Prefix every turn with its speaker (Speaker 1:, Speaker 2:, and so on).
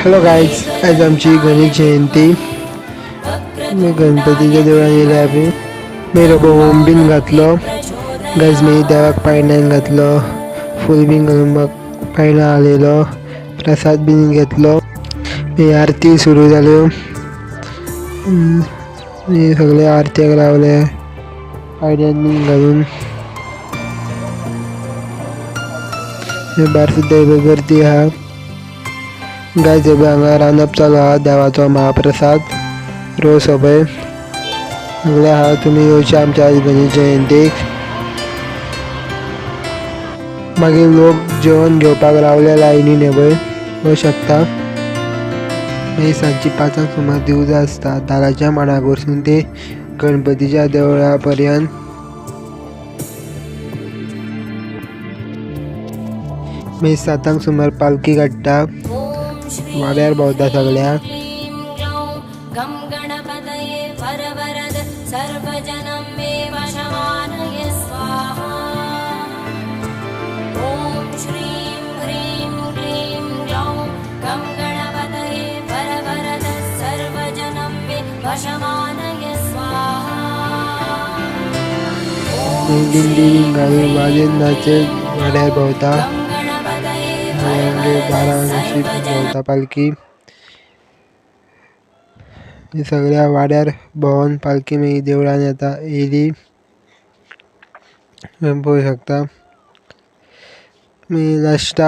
Speaker 1: Hello guys, आज आमची गणेश जयंती. मी गणपतीच्या देवळात गेले आहे. मी रोबो होम बीन घातलो. गाईज मी देवाक पायण्यान घातलो. फूल बीन घालून मग पायणा आलेलो. प्रसाद बीन घेतलो. मी आरती सुरू जाल्यो. मी सगळे आरत्याक लावले पायण्यान बीन घालून. भायर सुद्दां गर्दी आहा. गायज हांगा रांदप चालू आहा देवाचो महाप्रसाद रोज सोपय सगळे आहा. तुमी येवचे आमच्या गणेश जयंतीक. मागीर लोक जेवण घेवपाक रावले लायनीन हे पळय पळोवंक शकता. मागीर सांजची 5 सुमार दिवजां आसता दाराच्या मांडार वरसून ते गणपतीच्या देवळा पर्यंत. मागीर 7 सुमार पालखी काडटा वाड्यार भोंवता सगळ्या. दिंडी घालून वाजत नाचत वाड्यार भोंवता. दारान अशी भोंवता पालखी. सगळ्या वाड्यार भोंवन पालखी मागीर देवळान येयली पळोवंक शकता. मागीर लास्टाक